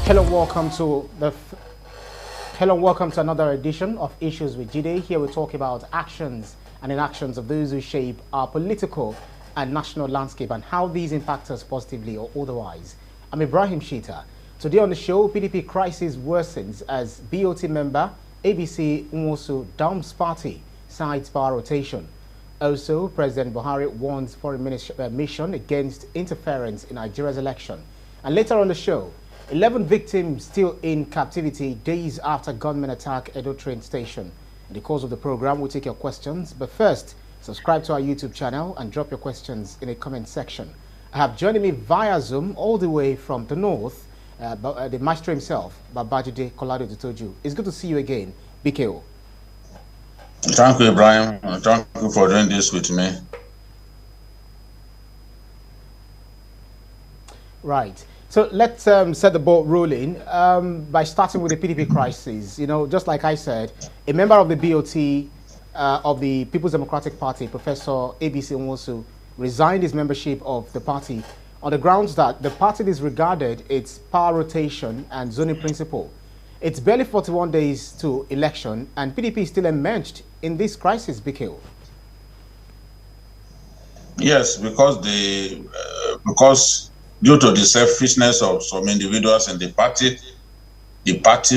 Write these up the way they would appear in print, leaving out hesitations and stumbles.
Hello, welcome to another edition of Issues with Jide. Here we talk about actions and inactions of those who shape our political and national landscape and how these impact us positively or otherwise. I'm Ibrahim Shita. Today on the show, PDP crisis worsens as BoT member ABC Nwosu dumps party, cites power rotation. Also, President Buhari warns foreign mission against interference in Nigeria's election. And later on the show, 11 victims still in captivity days after gunmen attack Edo train station. In the course of the program, we'll take your questions. But first, subscribe to our YouTube channel and drop your questions in the comment section. I have joining me via Zoom all the way from the north, the maestro himself, Babajide Kolade-Otitoju. It's good to see you again, BKO. Thank you, Ibrahim. Thank you for doing this with me. Right. So let's set the ball rolling by starting with the PDP crisis. You know, just like I said, a member of the BoT of the People's Democratic Party, Professor ABC Nwosu, resigned his membership of the party on the grounds that the party disregarded its power rotation and zoning principle. It's barely 41 days to election, and PDP is still immersed in this crisis, BKO. Yes, because due to the selfishness of some individuals in the party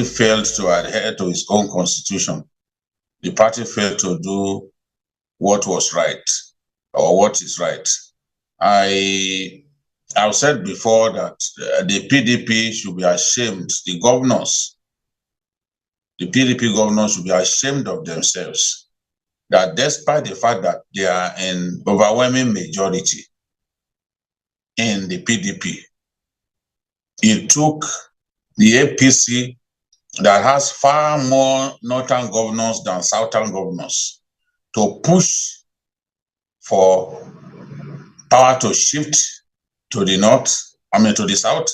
failed to adhere to its own constitution. The party failed to do what was right or what is right. I've said before that the PDP should be ashamed. The PDP governors should be ashamed of themselves, that despite the fact that they are in overwhelming majority in the PDP, it took the APC that has far more northern governors than southern governors to push for power to shift to the to the south,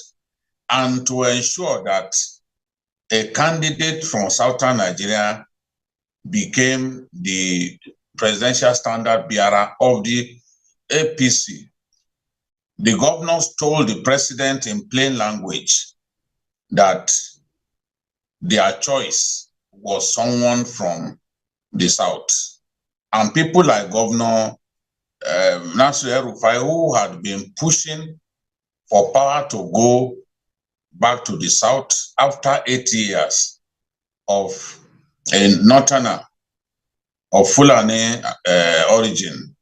and to ensure that a candidate from southern Nigeria became the presidential standard bearer of the APC. The governors told the president in plain language that their choice was someone from the south. And people like Governor Nwosu, who had been pushing for power to go back to the south after 80 years of a northerner of Fulani origin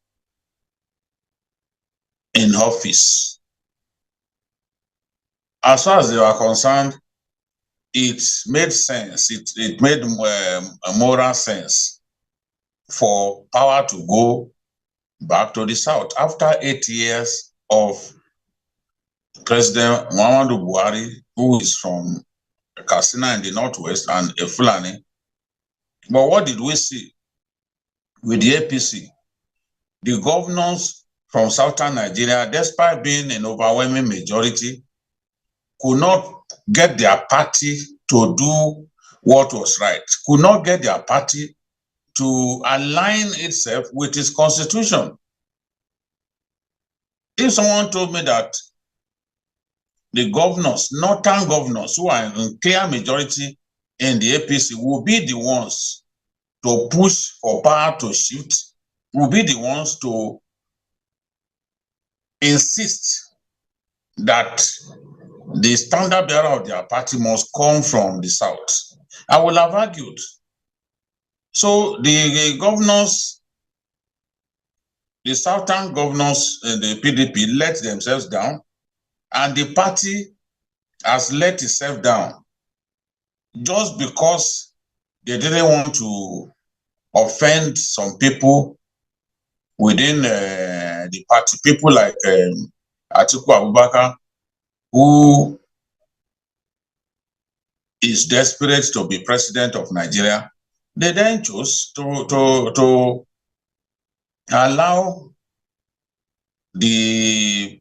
in office. As far as they were concerned, it made sense. It made moral sense for power to go back to the south after 8 years of President Buhari, who is from Katsina in the northwest and a Fulani. But what did we see with the APC? The governors from southern Nigeria, despite being an overwhelming majority, could not get their party to do what was right, could not get their party to align itself with its constitution. If someone told me that the governors, northern governors, who are in clear majority in the APC, will be the ones to push for power to shift, will be the ones to insist that the standard bearer of their party must come from the south, I will have argued. So the governors, the southern governors in the PDP let themselves down, and the party has let itself down just because they didn't want to offend some people within the party, people like Atiku, who is desperate to be president of Nigeria. They then chose to allow the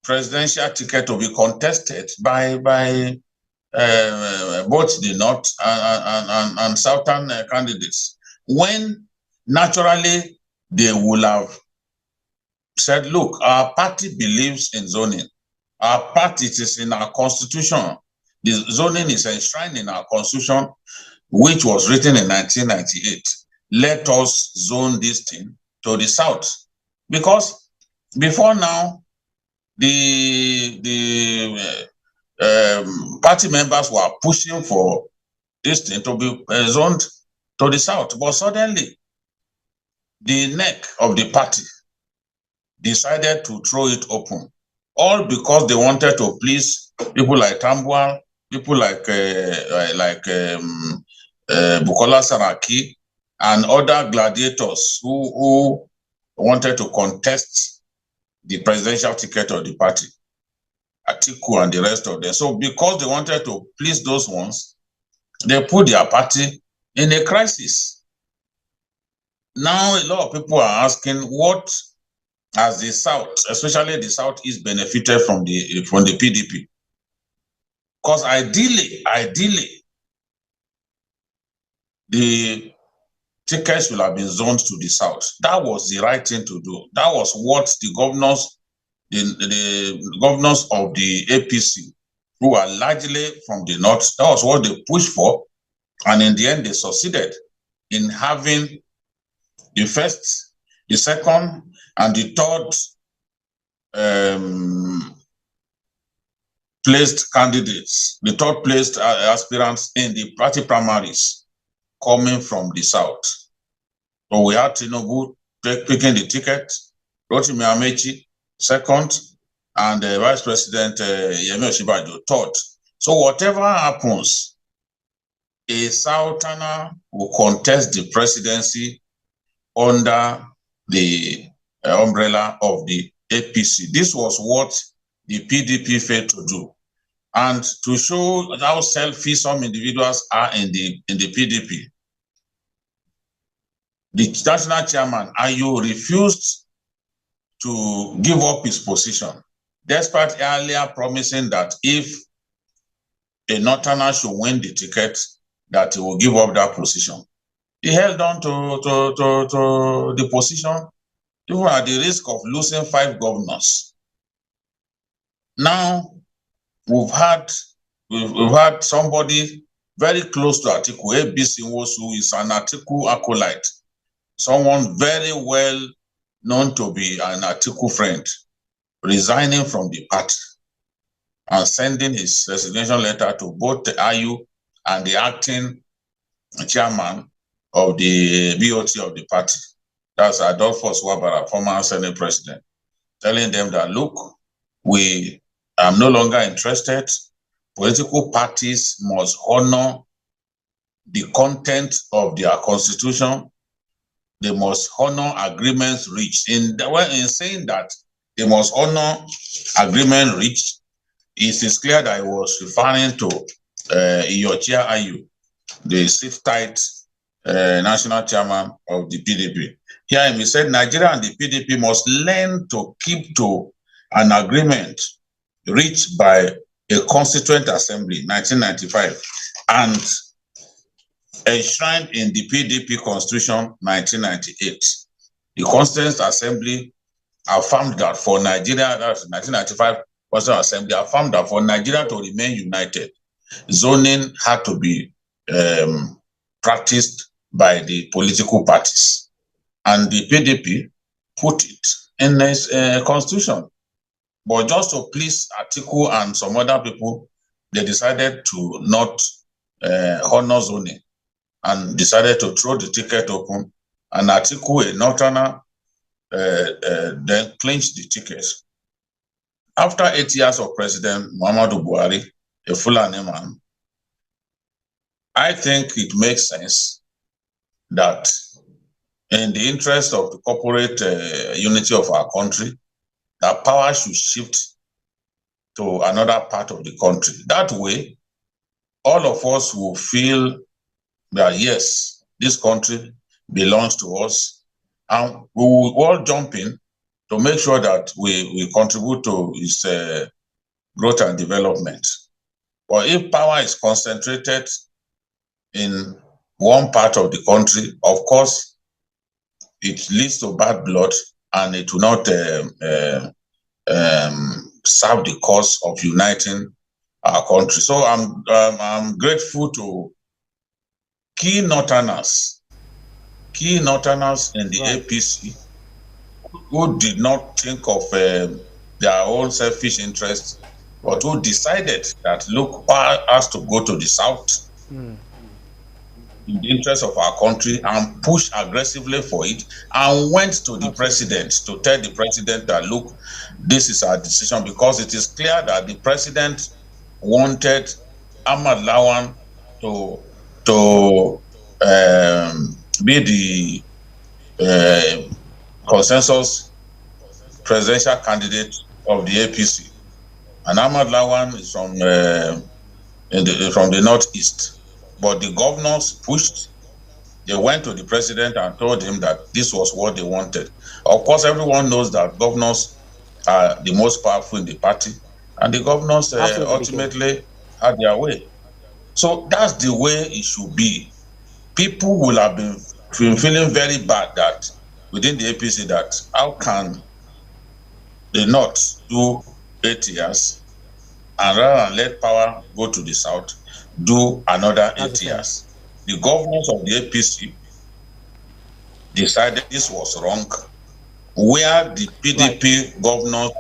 presidential ticket to be contested by both the north and southern candidates, when naturally they will have said, look, our party believes in zoning. Our part, it is in our constitution. The zoning is enshrined in our constitution, which was written in 1998. Let us zone this thing to the south. Because before now, the party members were pushing for this thing to be zoned to the south. But suddenly, the neck of the party decided to throw it open, all because they wanted to please people like Tambuwal, people like Bukola Saraki, and other gladiators who wanted to contest the presidential ticket of the party, Atiku and the rest of them. So because they wanted to please those ones, they put their party in a crisis. Now a lot of people are asking, what has the South, especially the Southeast, benefited from the PDP? Because ideally, the tickets will have been zoned to the South. That was the right thing to do. That was what the governors, the governors of the APC, who are largely from the North, that was what they pushed for. And in the end, they succeeded in having the first, the second, and the third placed candidates, the third placed aspirants in the party primaries coming from the South. So we had Tinubu picking the ticket, Rotimi Amechi second, and Vice President Yemi Osinbajo third. So whatever happens, a Southerner will contest the presidency under the umbrella of the APC. This was what the PDP failed to do. And to show how selfish some individuals are in the PDP, the national chairman, Ayu, refused to give up his position, despite earlier promising that if a Northerner should win the ticket, that he will give up that position. He held on to the position, even at the risk of losing 5 governors. Now, we've had somebody very close to Atiku, ABC Nwosu, is an Atiku acolyte, someone very well known to be an Atiku friend, resigning from the party and sending his resignation letter to both the Ayu and the acting chairman of the BoT of the party. That's Adolphus Wabara, former Senate president, telling them that, look, we are no longer interested. Political parties must honor the content of their constitution. They must honor agreements reached. In saying that they must honor agreement reached, it is clear that I was referring to Iyorchia Ayu, the Cites national chairman of the PDP. Here he said Nigeria and the PDP must learn to keep to an agreement reached by a Constituent Assembly, 1995, and enshrined in the PDP Constitution, 1998. The Constituent Assembly affirmed that for Nigeria, that's 1995 Constituent Assembly, affirmed that for Nigeria to remain united, zoning had to be practiced by the political parties. And the PDP put it in its constitution. But just to please Atiku and some other people, they decided to not honor zoning and decided to throw the ticket open. And Atiku, a Northerner, then clinched the ticket. After 8 years of President Muhammadu Buhari, a Fulani man, I think it makes sense that in the interest of the corporate unity of our country, that power should shift to another part of the country. That way, all of us will feel that, yes, this country belongs to us, and we will all jump in to make sure that we contribute to its growth and development. But if power is concentrated in one part of the country, of course, it leads to bad blood, and it will not serve the cause of uniting our country. So I'm grateful to key Northerners in the APC who did not think of their own selfish interests, but who decided that, look, power has to go to the South in the interest of our country, and push aggressively for it, and went to the president to tell the president that, look, this is our decision, because it is clear that the president wanted Ahmed Lawan to be the consensus presidential candidate of the APC. And Ahmed Lawan is from the northeast. But the governors pushed. They went to the president and told him that this was what they wanted. Of course, everyone knows that governors are the most powerful in the party, and the governors ultimately had their way. So that's the way it should be. People will have been feeling very bad that within the APC, that how can they not do 8 years, and rather than let power go to the South, do another 8 years. The governors of the APC decided this was wrong, where the PDP governors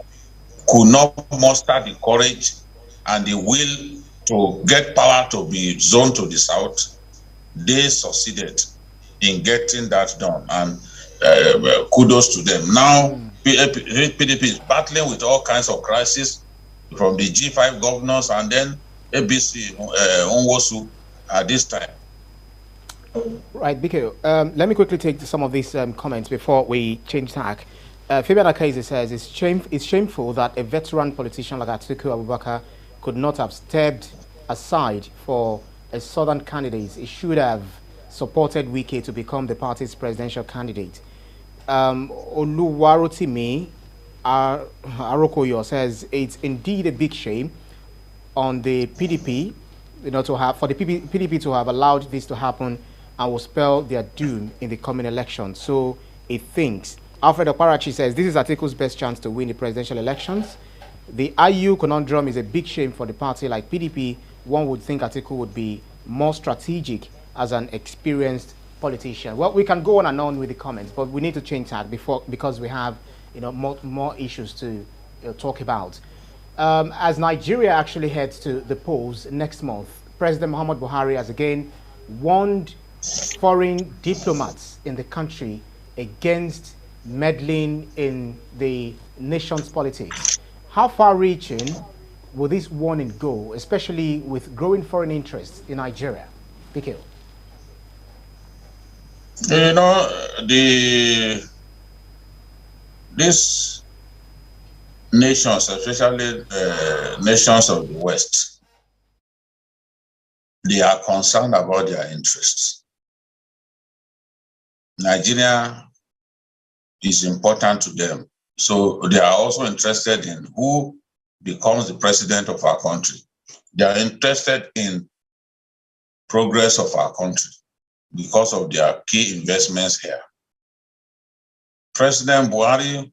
could not muster the courage and the will to get power to be zoned to the South. They succeeded in getting that done, and kudos to them. Now, PDP is battling with all kinds of crises, from the G5 governors and then ABC, Nwosu at this time. Right, Biko. Let me quickly take some of these comments before we change tack. Fabian Akaise says, it's shameful that a veteran politician like Atiku Abubakar could not have stepped aside for a southern candidate. He should have supported Wike to become the party's presidential candidate. Oluwarotimi Arokoyo says, it's indeed a big shame on the PDP, for the PDP to have allowed this to happen, and will spell their doom in the coming election. So it thinks. Alfred Oparachi says, this is Atiku's best chance to win the presidential elections. The IU conundrum is a big shame for the party like PDP. One would think Atiku would be more strategic as an experienced politician. Well, we can go on and on with the comments, but we need to change that because we have more issues to talk about. As Nigeria actually heads to the polls next month, President Muhammad Buhari has again warned foreign diplomats in the country against meddling in the nation's politics. How far-reaching will this warning go, especially with growing foreign interests in Nigeria? Biko. These nations, especially nations of the West, they are concerned about their interests. Nigeria is important to them. So they are also interested in who becomes the president of our country. They are interested in progress of our country because of their key investments here. President Buhari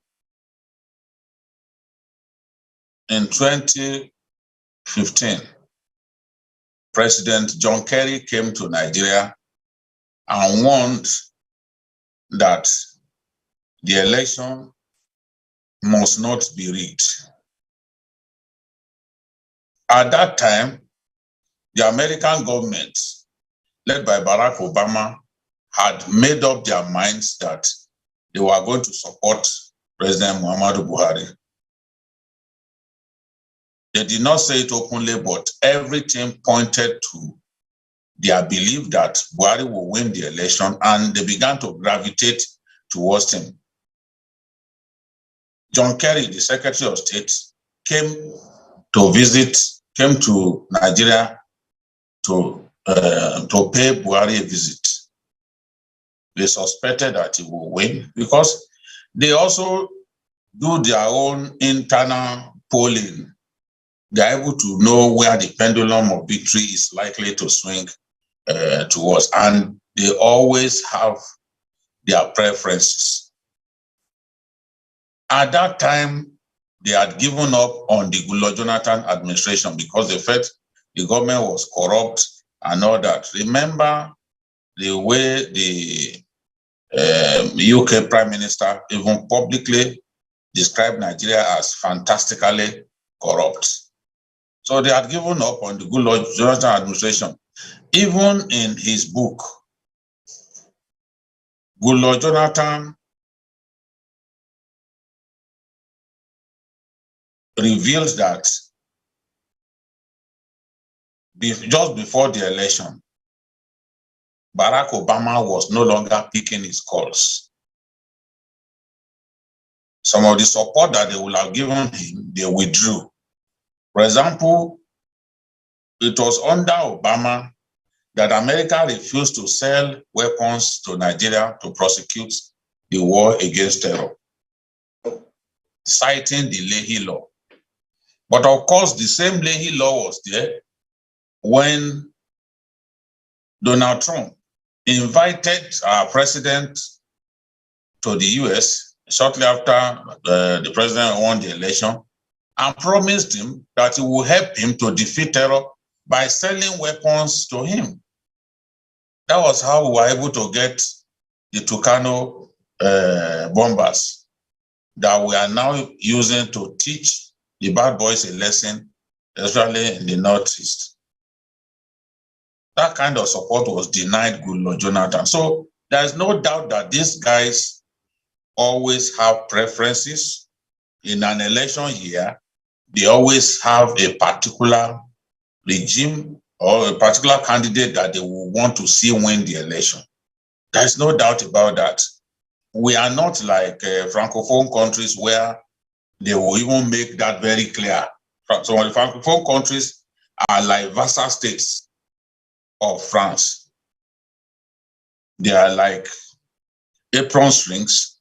in 2015, President John Kerry came to Nigeria and warned that the election must not be rigged. At that time, the American government, led by Barack Obama, had made up their minds that they were going to support President Muhammadu Buhari. They did not say it openly, but everything pointed to their belief that Buhari will win the election, and they began to gravitate towards him. John Kerry, the Secretary of State, came to Nigeria to pay Buhari a visit. They suspected that he will win because they also do their own internal polling. They are able to know where the pendulum of victory is likely to swing towards, and they always have their preferences. At that time, they had given up on the Goodluck Jonathan administration because they felt the government was corrupt and all that. Remember the way the UK Prime Minister even publicly described Nigeria as fantastically corrupt. So they had given up on the Goodluck Jonathan administration. Even in his book, Goodluck Jonathan reveals that just before the election, Barack Obama was no longer picking his calls. Some of the support that they would have given him, they withdrew. For example, it was under Obama that America refused to sell weapons to Nigeria to prosecute the war against terror, citing the Leahy Law. But of course, the same Leahy Law was there when Donald Trump invited our president to the US shortly after the president won the election and promised him that he would help him to defeat terror by selling weapons to him. That was how we were able to get the Tucano bombers that we are now using to teach the bad boys a lesson, especially in the Northeast. That kind of support was denied Goodluck Jonathan. So there's no doubt that these guys always have preferences. In an election year, they always have a particular regime or a particular candidate that they will want to see win the election. There's no doubt about that. We are not like Francophone countries where they will even make that very clear. Some of the Francophone countries are like vassal states of France. They are like apron strings.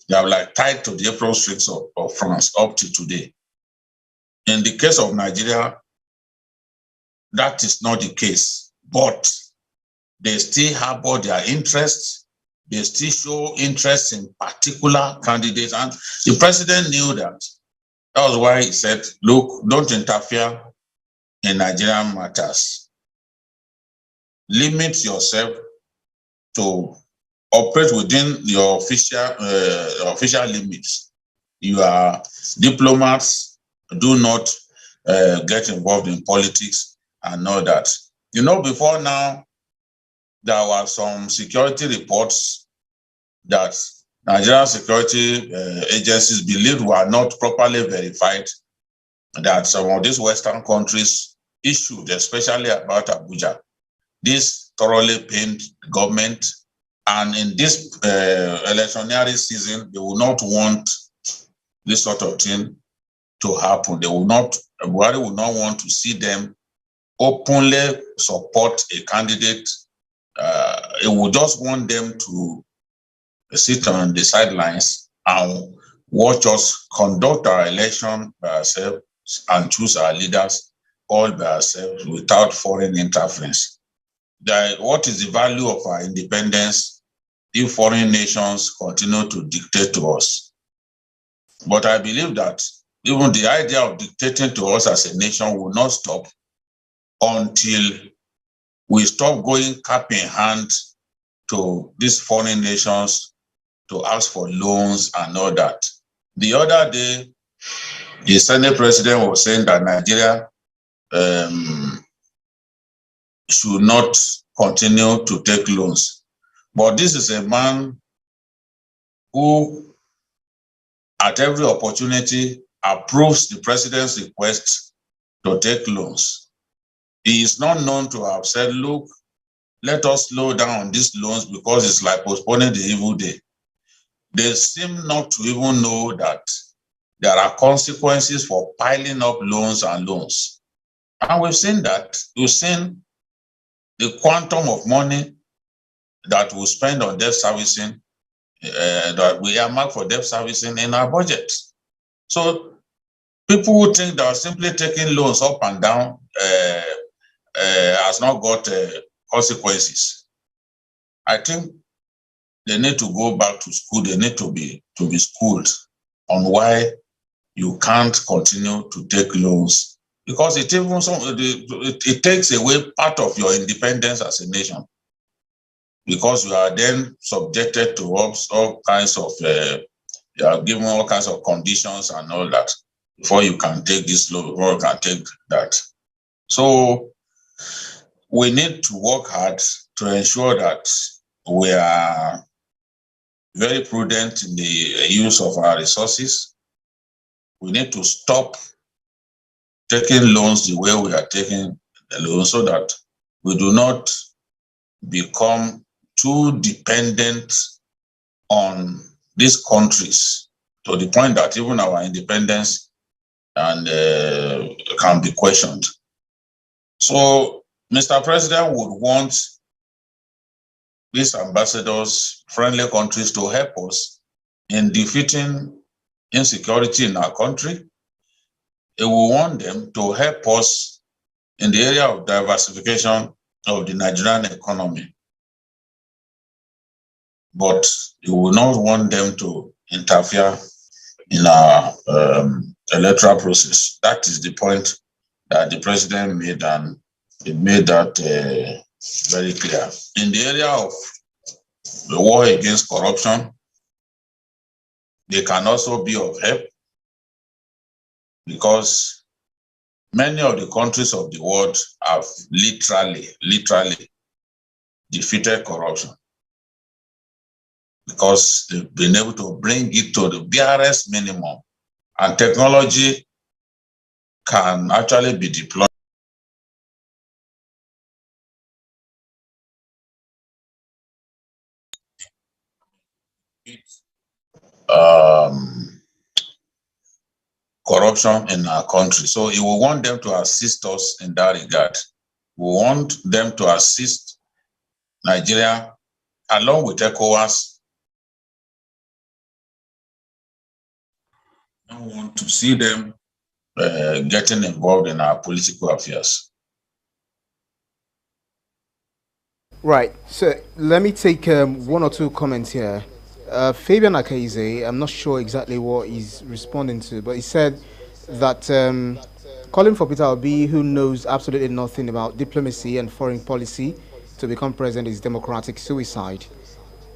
They are like tied to the apron strings of France up to today. In the case of Nigeria, that is not the case, but they still harbor their interests. They still show interest in particular candidates. And the president knew that. That was why he said, look, don't interfere in Nigerian matters. Limit yourself to operate within your official limits. You are diplomats, do not get involved in politics and all that. You know, before now, there were some security reports that Nigerian security agencies believed were not properly verified, that some of these Western countries issued, especially about Abuja. This thoroughly pained the government, and in this electionary season, they will not want this sort of thing to happen. They will not, Buhari will not want to see them openly support a candidate. It will just want them to sit on the sidelines and watch us conduct our election by ourselves and choose our leaders all by ourselves without foreign interference. What is the value of our independence if foreign nations continue to dictate to us? But I believe that even the idea of dictating to us as a nation will not stop until we stop going cap in hand to these foreign nations to ask for loans and all that. The other day, the Senate president was saying that Nigeria should not continue to take loans. But this is a man who, at every opportunity, approves the president's request to take loans. He is not known to have said, look, let us slow down on these loans because it's like postponing the evil day. They seem not to even know that there are consequences for piling up loans and loans. And we've seen that. We've seen the quantum of money that we spend on debt servicing, that we earmark for debt servicing in our budget. So people who think that simply taking loans up and down has not got consequences. I think they need to go back to school. They need to be schooled on why you can't continue to take loans because it takes away part of your independence as a nation, because you are then subjected to all kinds of you are given all kinds of conditions and all that before you can take this loan, before you can take that. So we need to work hard to ensure that we are very prudent in the use of our resources. We need to stop taking loans the way we are taking the loans so that we do not become too dependent on these countries to the point that even our independence can be questioned. So Mr. President would want these ambassadors, friendly countries, to help us in defeating insecurity in our country. We want them to help us in the area of diversification of the Nigerian economy. But we will not want them to interfere in our electoral process. That is the point that the president made, and he made that very clear. In the area of the war against corruption, they can also be of help, because many of the countries of the world have literally defeated corruption, because they've been able to bring it to the barest minimum, and technology can actually be deployed corruption in our country. So we will want them to assist us in that regard. We want them to assist Nigeria along with ECOWAS. I want to see them getting involved in our political affairs. Right. So let me take one or two comments here. Fabian Akaize, I'm not sure exactly what he's responding to, but he said that calling for Peter Obi, who knows absolutely nothing about diplomacy and foreign policy, to become president is democratic suicide.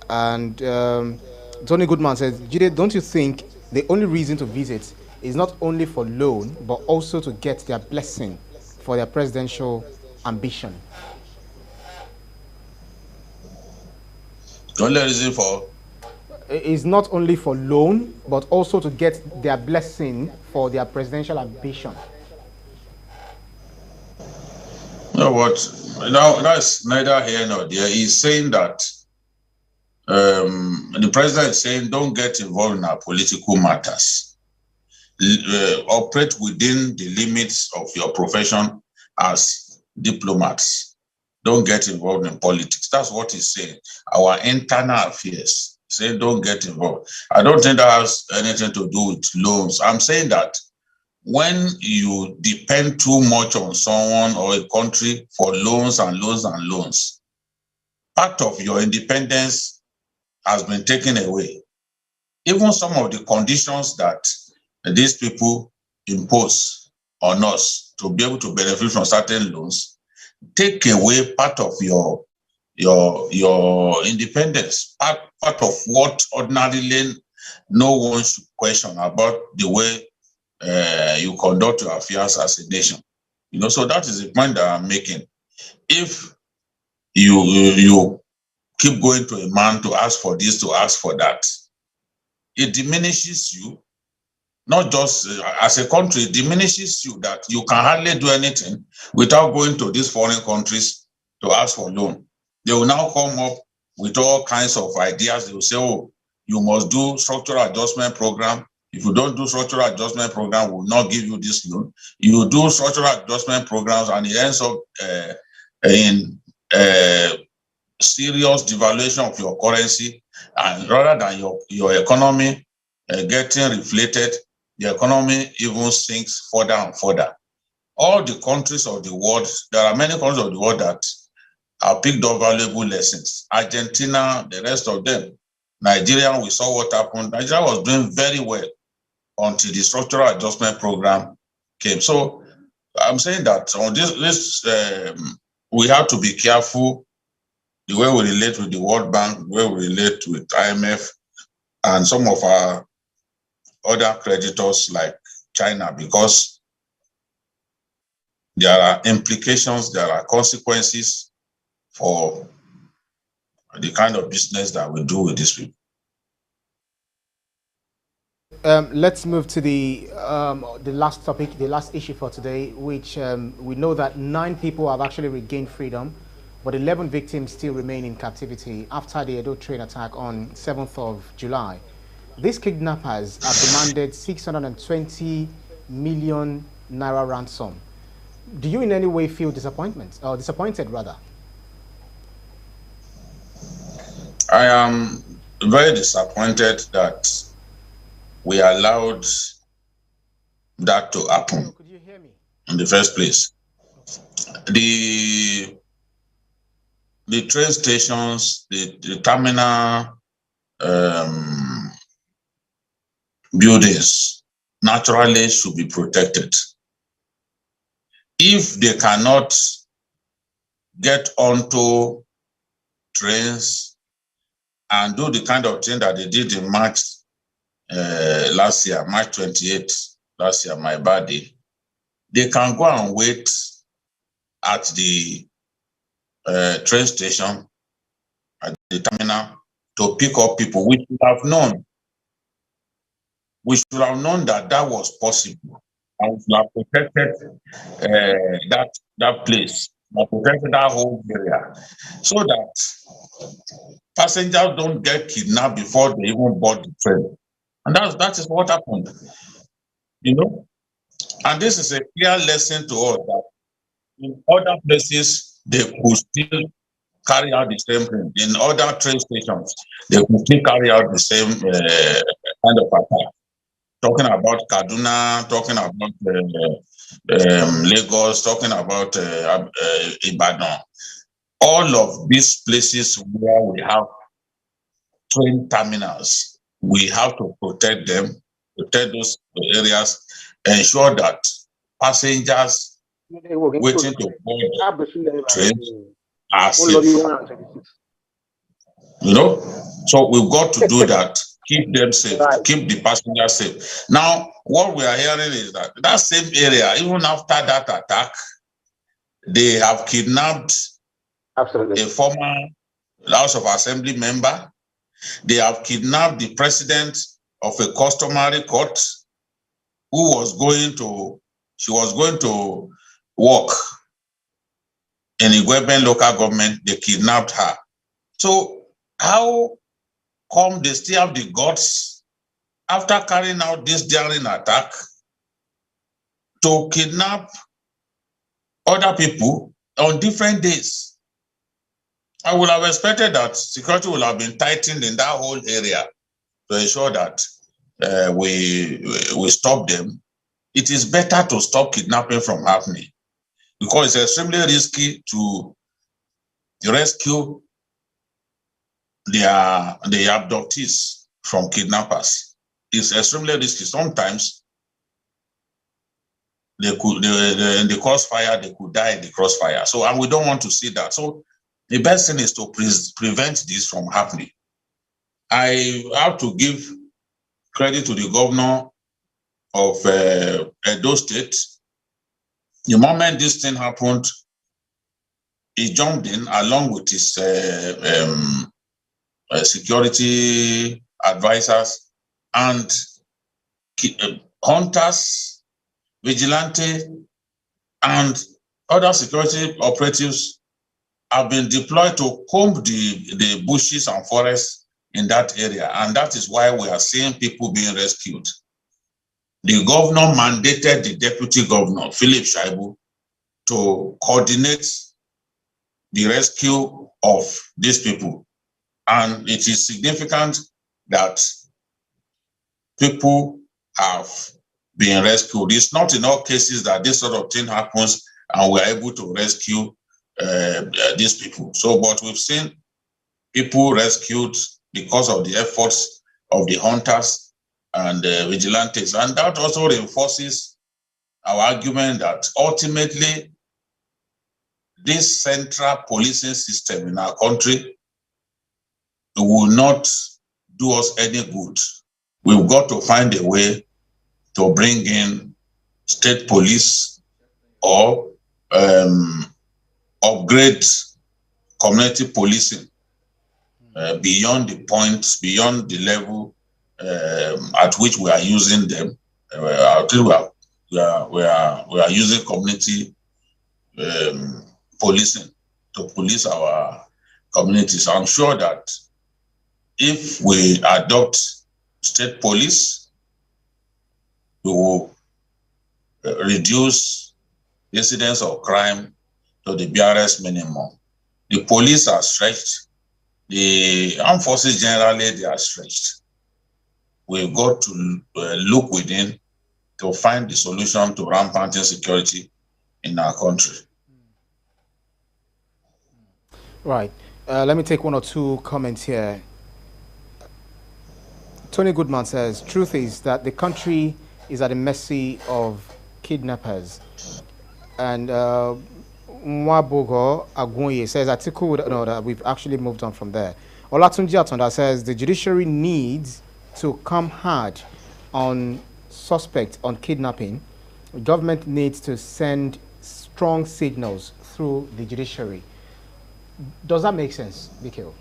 And Tony Goodman says, Jide, don't you think the only reason to visit is not only for loan, but also to get their blessing for their presidential ambition? The only reason for is not only for loan, but also to get their blessing for their presidential ambition. You know what? Now that's neither here nor there. He's saying that the president is saying, don't get involved in our political matters. Operate within the limits of your profession as diplomats. Don't get involved in politics. That's what he's saying. Our internal affairs. Saying don't get involved. I don't think that has anything to do with loans. I'm saying that when you depend too much on someone or a country for loans and loans and loans, part of your independence has been taken away. Even some of the conditions that these people impose on us to be able to benefit from certain loans take away part of your independence, part of what ordinarily no one should question about the way you conduct your affairs as a nation. You know, so that is the point that I'm making. If you keep going to a man to ask for this, to ask for that, it diminishes you. Not just as a country, it diminishes you, that you can hardly do anything without going to these foreign countries to ask for loan. They will now come up with all kinds of ideas. They will say, oh, you must do structural adjustment program. If you don't do structural adjustment program, we will not give you this loan. You do structural adjustment programs and it ends up in serious devaluation of your currency, and rather than your economy getting reflated, the economy even sinks further and further. All the countries of the world, there are many countries of the world that have picked up valuable lessons. Argentina, the rest of them. Nigeria, we saw what happened. Nigeria was doing very well until the structural adjustment program came. So I'm saying that on this we have to be careful the way we relate with the World Bank, the way we relate with IMF and some of our other creditors like China, because there are implications, there are consequences for the kind of business that we do with these people. Let's move to the last topic, the last issue for today, which we know that 9 people have actually regained freedom, but 11 victims still remain in captivity after the Edo train attack on 7th of July. These kidnappers have demanded 620 million naira ransom. Do you in any way feel disappointed rather? I am very disappointed that we allowed that to happen. Could you hear me? In the first place. The train stations, the terminal buildings naturally should be protected. If they cannot get onto trains and do the kind of thing that they did in March last year, March 28th, last year, my birthday, they can go and wait at the train station, at the terminal, to pick up people. We should have known. We should have known that that was possible. And we should have protected that place, protected that whole area, so that passengers don't get kidnapped before they even board the train. And that is what happened. You know? And this is a clear lesson to us that in other places, they could still carry out the same thing. In other train stations, they could still carry out the same kind of attack. Talking about Kaduna, talking about Lagos, talking about Ibadan. All of these places where we have train terminals, we have to protect them, protect those areas, ensure that passengers waiting to board the train are safe. You know, so we've got to do that. Keep them safe, keep the passengers safe. Now, what we are hearing is that that same area, even after that attack, they have kidnapped a former House of Assembly member. They have kidnapped the president of a customary court who was going to work in Igweben local government. They kidnapped her. So how come they still have the guts, after carrying out this daring attack, to kidnap other people on different days? I would have expected that security would have been tightened in that whole area to ensure that we stop them. It is better to stop kidnapping from happening, because it's extremely risky to rescue the abductees from kidnappers. It's extremely risky. Sometimes they could, in the crossfire, they could die in the crossfire. So, and we don't want to see that. So the best thing is to prevent this from happening. I have to give credit to the governor of Edo State. The moment this thing happened, he jumped in along with his security advisors, and hunters, vigilante, and other security operatives have been deployed to comb the bushes and forests in that area. And that is why we are seeing people being rescued. The governor mandated the deputy governor, Philip Shaibu, to coordinate the rescue of these people. And it is significant that people have been rescued. It's not in all cases that this sort of thing happens and we're able to rescue these people. So, but we've seen people rescued because of the efforts of the hunters and vigilantes. And that also reinforces our argument that ultimately this central policing system in our country will not do us any good. We've got to find a way to bring in state police or upgrade community policing beyond the point, beyond the level at which we are using them. We are using community policing to police our communities. I'm sure that if we adopt state police, we will reduce incidence of crime to the barest minimum. The police are stretched. The armed forces generally, they are stretched. We've got to look within to find the solution to rampant insecurity in our country. Right. Let me take one or two comments here. Tony Goodman says, truth is that the country is at the mercy of kidnappers. And Nwabogo Agunye says, Atiku, no, that we've actually moved on from there. Olatunji Atonda says, the judiciary needs to come hard on suspects on kidnapping. The government needs to send strong signals through the judiciary. Does that make sense, Mikhail?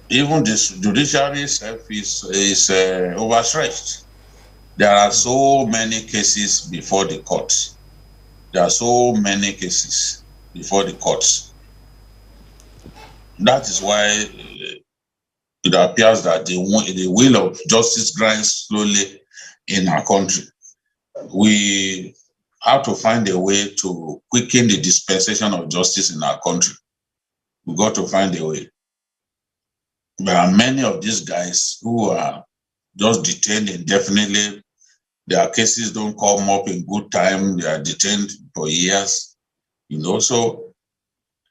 Even the judiciary itself is overstretched. There are so many cases before the courts. There are so many cases before the courts. That is why it appears that the wheel of justice grinds slowly in our country. We have to find a way to quicken the dispensation of justice in our country. We've got to find a way. There are many of these guys who are just detained indefinitely. Their cases don't come up in good time. They are detained for years, you know. So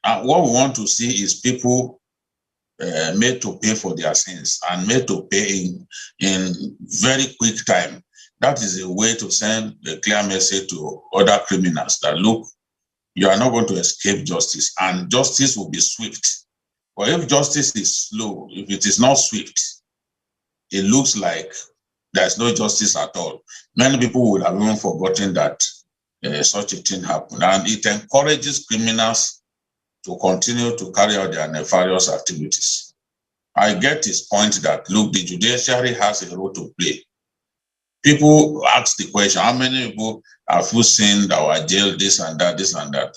what we want to see is people made to pay for their sins and made to pay in very quick time. That is a way to send a clear message to other criminals that, look, you are not going to escape justice, and justice will be swift. But if justice is slow, if it is not swift, it looks like there's no justice at all. Many people would have even forgotten that such a thing happened. And it encourages criminals to continue to carry out their nefarious activities. I get his point that, look, the judiciary has a role to play. People ask the question, how many people have you seen that were jailed, this and that, this and that?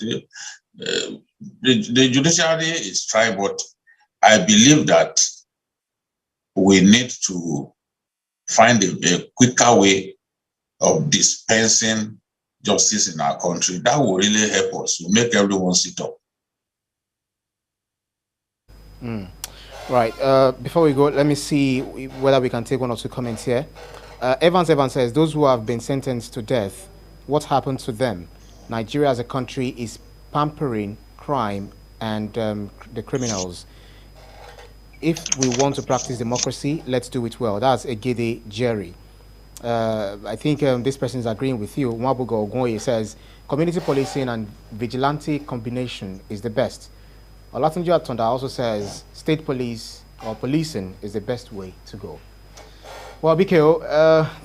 The judiciary is trying, but I believe that we need to find a quicker way of dispensing justice in our country. That will really help us to make everyone sit up. Right. Before we go, let me see whether we can take one or two comments here. Evans says, those who have been sentenced to death, what happened to them? Nigeria as a country is pampering crime and the criminals. If we want to practice democracy, let's do it well. That's Jide Jerry. I think this person is agreeing with you. Nwabogo Ogunye says, community policing and vigilante combination is the best. Olatunji Atonda also says, state police or policing is the best way to go. Well, BKO,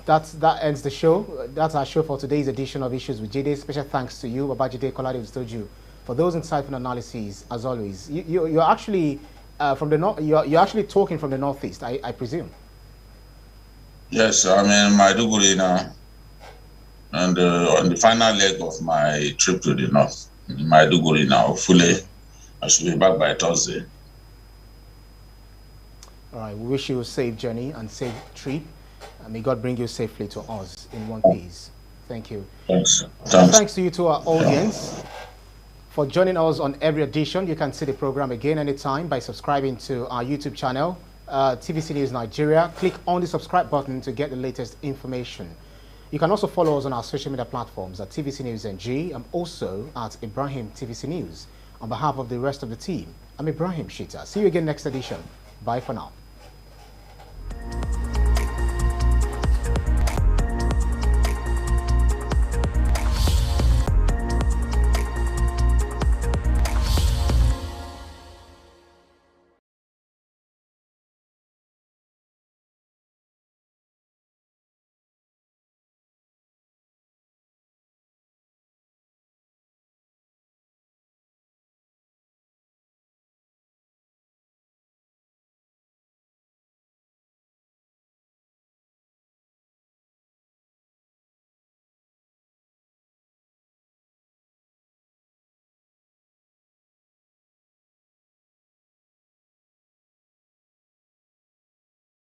that ends the show. That's our show for today's edition of Issues with Jide. Special thanks to you, Babajide Kolade-Otitoju, for those insightful analyses, as always. You're actually from the north. You're actually talking from the northeast, I presume. Yes, I'm in Maiduguri now, and on the final leg of my trip to the north, in Maiduguri now. Hopefully, I should be back by Thursday. All right, we wish you a safe journey and safe trip. And may God bring you safely to us in one piece. Thank you. Thanks. Thanks to you, to our audience, for joining us on every edition. You can see the program again anytime by subscribing to our YouTube channel, TVC News Nigeria. Click on the subscribe button to get the latest information. You can also follow us on our social media platforms at TVC News NG. I'm also at Ibrahim TVC News. On behalf of the rest of the team, I'm Ibrahim Shita. See you again next edition. Bye for now.